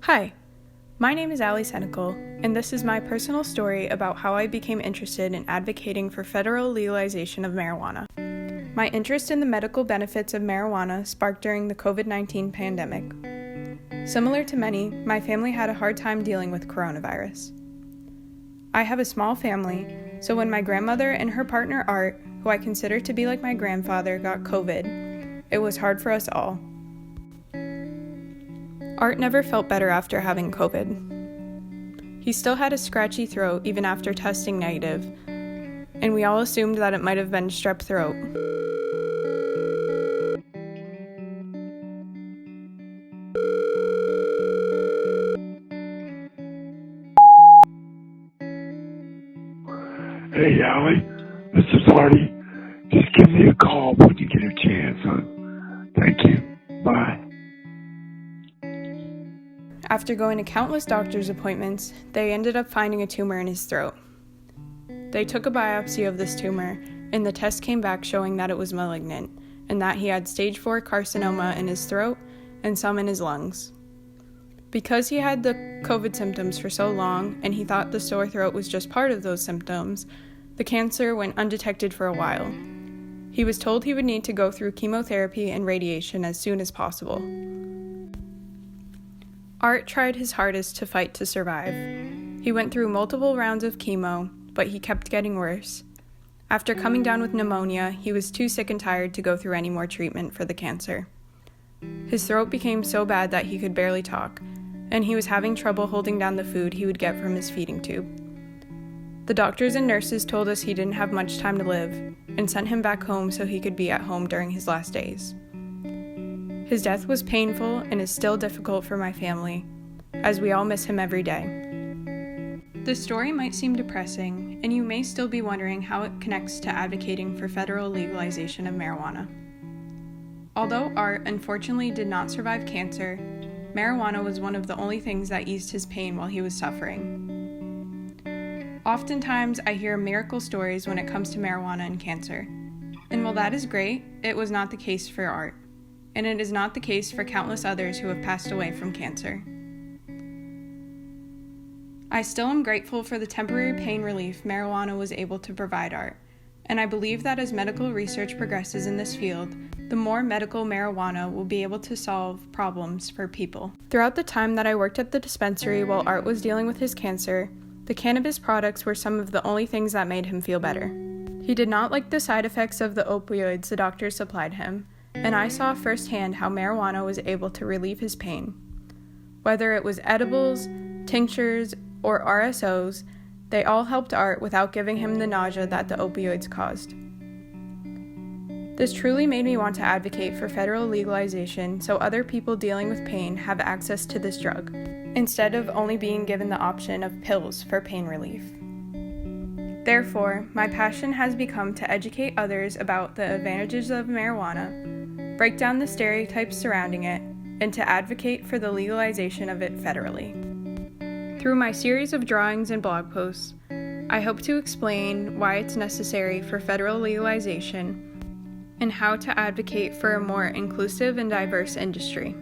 Hi, my name is Allie Senecal, and this is my personal story about how I became interested in advocating for federal legalization of marijuana. My interest in the medical benefits of marijuana sparked during the COVID-19 pandemic. Similar to many, my family had a hard time dealing with coronavirus. I have a small family, so when my grandmother and her partner Art, who I consider to be like my grandfather, got COVID, it was hard for us all. Art never felt better after having COVID. He still had a scratchy throat even after testing negative, and we all assumed that it might have been strep throat. Hey, Allie, this is Artie. Just give me a call when you get a chance, son. Thank you. Bye. After going to countless doctor's appointments, they ended up finding a tumor in his throat. They took a biopsy of this tumor, and the test came back showing that it was malignant, and that he had stage 4 carcinoma in his throat and some in his lungs. Because he had the COVID symptoms for so long, and he thought the sore throat was just part of those symptoms, the cancer went undetected for a while. He was told he would need to go through chemotherapy and radiation as soon as possible. Art tried his hardest to fight to survive. He went through multiple rounds of chemo, but he kept getting worse. After coming down with pneumonia, he was too sick and tired to go through any more treatment for the cancer. His throat became so bad that he could barely talk, and he was having trouble holding down the food he would get from his feeding tube. The doctors and nurses told us he didn't have much time to live, and sent him back home so he could be at home during his last days. His death was painful and is still difficult for my family, as we all miss him every day. This story might seem depressing, and you may still be wondering how it connects to advocating for federal legalization of marijuana. Although Art unfortunately did not survive cancer, marijuana was one of the only things that eased his pain while he was suffering. Oftentimes, I hear miracle stories when it comes to marijuana and cancer. And while that is great, it was not the case for Art. And it is not the case for countless others who have passed away from cancer. I still am grateful for the temporary pain relief marijuana was able to provide Art. And I believe that as medical research progresses in this field, the more medical marijuana will be able to solve problems for people. Throughout the time that I worked at the dispensary while Art was dealing with his cancer, the cannabis products were some of the only things that made him feel better. He did not like the side effects of the opioids the doctors supplied him, and I saw firsthand how marijuana was able to relieve his pain. Whether it was edibles, tinctures, or RSOs, they all helped Art without giving him the nausea that the opioids caused. This truly made me want to advocate for federal legalization so other people dealing with pain have access to this drug, instead of only being given the option of pills for pain relief. Therefore, my passion has become to educate others about the advantages of marijuana, break down the stereotypes surrounding it, and to advocate for the legalization of it federally. Through my series of drawings and blog posts, I hope to explain why it's necessary for federal legalization and how to advocate for a more inclusive and diverse industry.